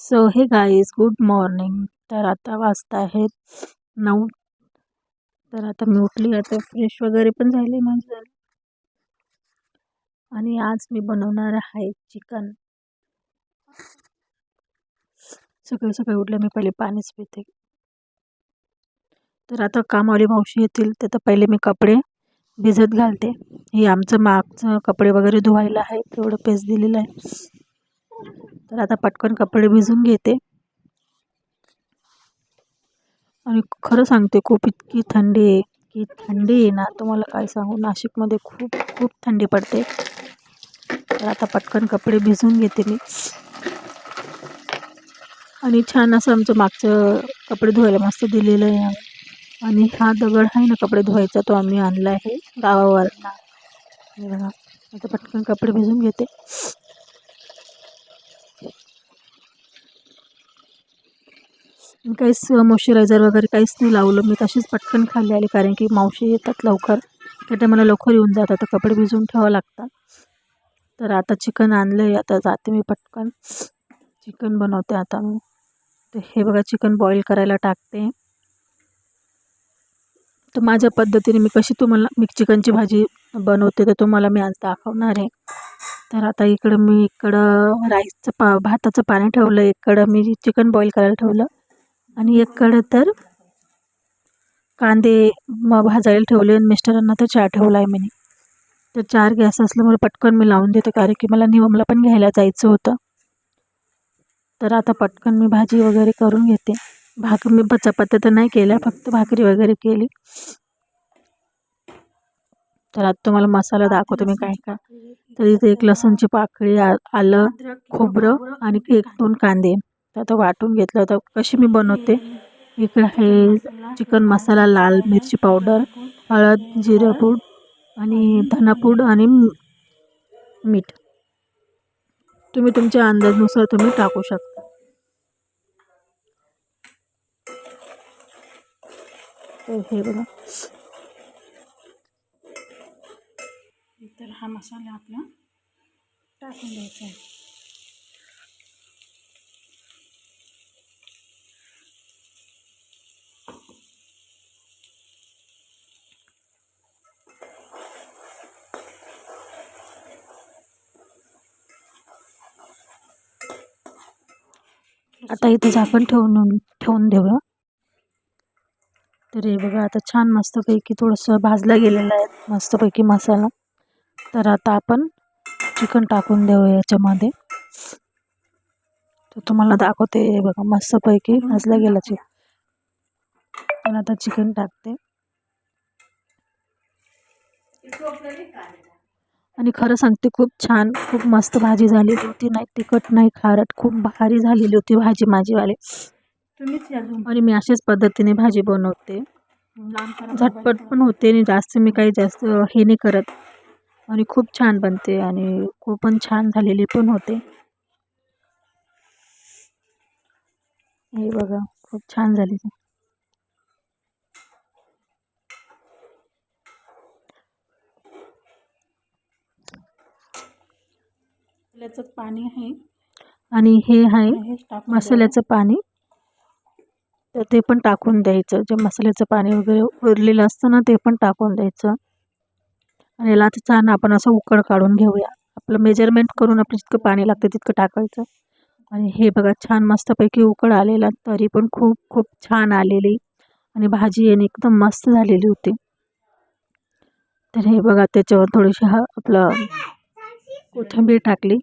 So हे guys, good morning. तर आता वाजता आहेत 9. तर आता मी उठली, आता फ्रेश वगैरे पण झाली माझं. आणि आज मी बनवणार आहे चिकन. सकाळी सकाळी उठले मी पहिले पाणीच पिते. तर आता कामवाली मावशी येतील, तर पहिले मी कपडे भिजत घालते. हे आमचं मागचं कपडे वगैरे धुवायला आहे, तेवढं पेस्ट दिलेलं आहे. तर आता पटकन कपडे भिजून घेते. आणि खरं सांगते, खूप इतकी थंडी आहे ना, तुम्हाला काय सांगू. नाशिकमध्ये खूप खूप थंडी पडते. तर आता पटकन कपडे भिजून घेते मी. आणि छान असं आमचं मागचं कपडे धुवायला मस्त दिलेलं आहे. आणि हा दगड आहे ना कपडे धुवायचा, तो आम्ही आणला आहे गावावरनं. हे बघा, आता पटकन कपडे भिजून घेते. काहीच मॉइश्चरायझर वगैरे काहीच नाही लावलं मी, तशीच पटकन खाली आली, कारण की मावशी येतात लवकर. त्या टायमाला लवकर येऊन जातात, तर कपडे भिजवून ठेवावं लागतात. तर आता चिकन आणलं आहे, आता जाते मी पटकन चिकन बनवते आता मी. तर हे बघा, चिकन बॉईल करायला टाकते. तर माझ्या पद्धतीने मी चिकनची भाजी बनवते, तर तुम्हाला मी आज दाखवणार आहे. तर आता इकडं भाताचं पाणी ठेवलं, इकडं मी चिकन बॉईल करायला ठेवलं, आणि इकडं तर कांदे भाजायला ठेवले. आणि मिस्टरांना तर चहा ठेवला आहे मी. तर 4 गॅस असल्यामुळे पटकन मी लावून देते, कारण की मला निवमला पण घ्यायला जायचं होतं. तर आता पटकन मी भाजी वगैरे करून घेते. मी चपात्या तर नाही केल्या, फक्त भाकरी वगैरे केली. तर आता तुम्हाला मसाला दाखवते मी काय काय. तर इथे एक लसूणची पाकळी, आलं, खोबरं आणि 1-2 कांदे. तर आता वाटून घेतलं. तर कशी मी बनवते, इकडे आहे चिकन मसाला, लाल मिरची पावडर, हळद, जिरं पूड आणि धनापूड आणि मीठ. तुम्ही तुमच्या अंदाजानुसार तुम्ही टाकू शकता. तर हे बघा, तर हा मसाला आपला टाकून द्यायचा आहे. आता इथे झाकण ठेवून देऊया. तर हे बघा, आता छान मस्तपैकी थोडंसं भाजला गेलेला आहे मस्तपैकी मसाला. तर आता आपण चिकन टाकून देऊया याच्यामध्ये. तर तुम्हाला दाखवते, हे बघा मस्तपैकी भाजला गेला चिकन. पण आता चिकन टाकते. आणि खरं सांगते, खूप मस्त भाजी झालेली होती. नाही तिखट नाही खारट, खूप भारी झालेली होती भाजी माझीवाले. आणि मी अशाच पद्धतीने भाजी बनवते, झटपट पण होते आणि जास्त हे नाही करत. आणि खूप छान बनते आणि खूपच छान झालेली पण होते. हे बघा, खूप छान झाली. मसाल्याचं पाणी आहे आणि हे आहे मसाल्याचं पाणी. तर ते पण टाकून द्यायचं. जे मसाल्याचं पाणी वगैरे उरलेलं असतं ना, ते पण टाकून द्यायचं. आणि याला छान आपण असं उकळ काढून घेऊया. आपलं मेजरमेंट करून आपलं जितकं पाणी लागतं तितकं टाकायचं. आणि हे बघा, छान मस्तपैकी उकळ आलेला, तरी पण खूप खूप छान आलेली. आणि भाजी याने एकदम मस्त झालेली होती. तर हे बघा, त्याच्यावर थोडीशी आपलं कोथिंबीर टाकली.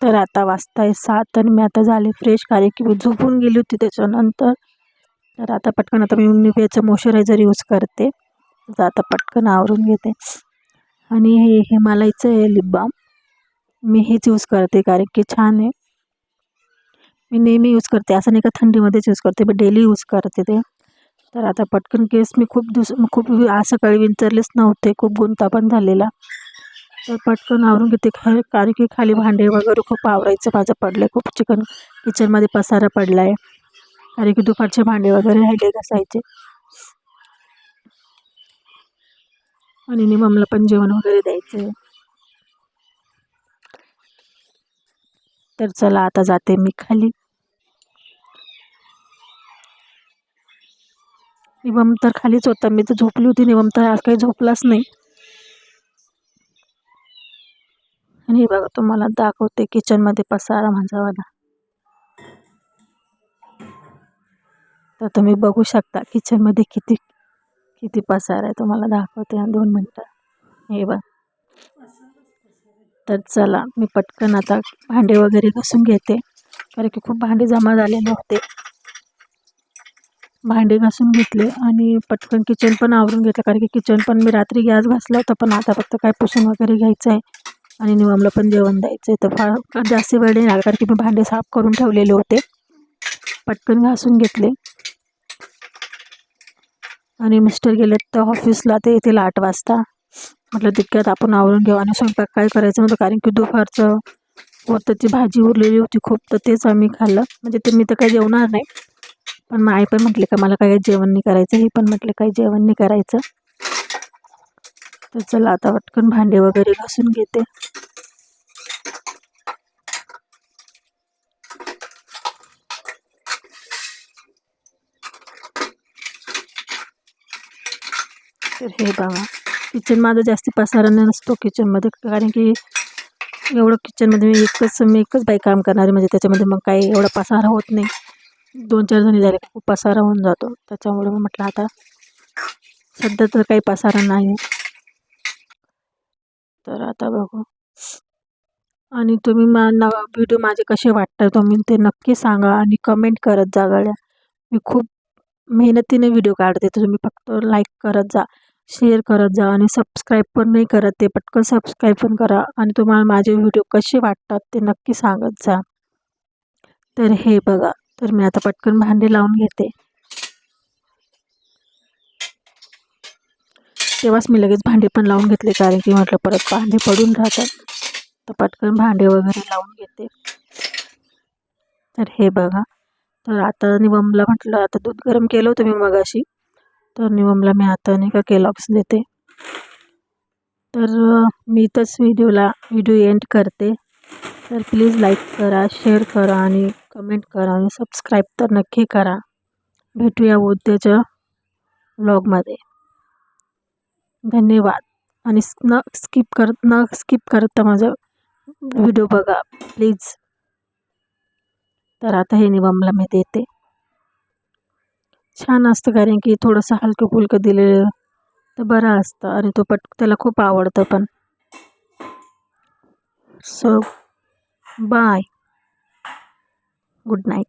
तर आता वाजताय 7 आणि मी आता झाले फ्रेश, कारण की मी झोपून गेली होती त्याच्यानंतर. तर आता पटकन मी निव्याचं मॉइश्चरायझर यूज करते. तर आता पटकन आवरून घेते. आणि हे हिमालयचं आहे लिप बाम, मी हेच यूज करते, कारण की छान आहे. मी नेहमी यूज करते, असं नाही का थंडीमध्येच यूज करते, मी डेली यूज करते ते. तर आता पटकन केस मी खूप आज सकाळी विंचरलेच नव्हते, खूप गुंता पण झालेला. तर पटकन आवरून घेते, कारण की खाली भांडे वगैरे खूप आवरायचं माझं पडलं आहे. खूप किचनमध्ये पसारा पडला आहे, कारण की दुपारचे भांडे वगैरे राहिले घासायचे. आणि निममला पण जेवण वगैरे द्यायचं आहे. तर चला आता जाते मी खाली. निवम तर खालीच होता, मी तर झोपली होती. निवम तर आज काही झोपलाच नाही. आणि हे बघा तुम्हाला दाखवते किचनमध्ये पसारा माझावाला. तर तुम्ही बघू शकता किचनमध्ये किती किती पसारा आहे. तुम्हाला दाखवते 2 मिनटं. हे बघ. तर चला मी पटकन आता भांडे वगैरे घासून घेते, कारण की खूप भांडे जमा झालेले होते. भांडे घासून घेतले आणि पटकन किचन पण आवरून घेतलं, कारण की किचन पण मी रात्री गॅस घासला होता, पण आता फक्त काय पुसून वगैरे घ्यायचं आहे आणि निवमला पण जेवण द्यायचं आहे. तर फार जास्त वेळ नाही लागला, कारण की मी भांडे साफ करून ठेवलेले होते. पटकन घासून घेतले आणि मिस्टर गेले तर ऑफिसला, ते येतील 8 वाजता. म्हटलं तितक्यात आपण आवरून घेऊ आणि स्वयंपाक काय करायचं नव्हतं, कारण की दुपारचं होतं ती भाजी उरलेली होती खूप, तर तेच आम्ही खाल्लं. म्हणजे ते मी तर काही जेवणार नाही, पण मग आई पण म्हटले का मला काही जेवण नाही करायचं, हे पण म्हटले काही जेवण नाही करायचं. तर चला आता पटकन भांडे वगैरे घासून घेते. तर हे बघा, किचन माझं जास्ती पसारा नसतो किचनमध्ये, कारण की एवढं किचनमध्ये मी एकच बाई काम करणारी, म्हणजे त्याच्यामध्ये मग काही एवढा पसारा होत नाही. 2-4 जणी झाले खूप पसारा होऊन जातो. त्याच्यामुळे मी म्हटलं आता सध्या तर काही पसारा नाही. तर आता बघू. आणि तुम्ही व्हिडिओ माझे कसे वाटतात तुम्ही ते नक्की सांगा आणि कमेंट करत जा गड्या. मी खूप मेहनतीने व्हिडिओ काढते, तर तुम्ही फक्त लाईक करत जा, शेअर करत जा आणि सबस्क्राईब पण नाही करत ते पटकन सबस्क्राईब पण करा. आणि तुम्हाला माझे व्हिडिओ कसे वाटतात ते नक्की सांगत जा. तर हे बघा, तर मी आता पटकन भांडे लावून घेते. तेव्हाच मी लगेच भांडे पण लावून घेतले, कारण की म्हटलं परत भांडे पडून राहतात. तर पटकन भांडे वगैरे लावून घेते. तर हे बघा, तर आता निवमला म्हटलं, आता दूध गरम केलं होतं मी मगाशी, तर निवमला मी आता नाही का केलॉग्स देते. तर मी इथंच व्हिडिओ एंड करते. तर प्लीज लाईक करा, शेअर करा आणि कमेंट करा आणि सबस्क्राईब तर नक्की करा. भेटूया उद्याच्या व्लॉगमध्ये. धन्यवाद. आणि न स्किप करता माझा व्हिडिओ बघा प्लीज. तर आता हे निवमला मी देते. छान असतं, कारण की थोडंसं हलकं फुलकं दिलेलं तर बरं असतं आणि त्याला खूप आवडतं पण. So bye, good night.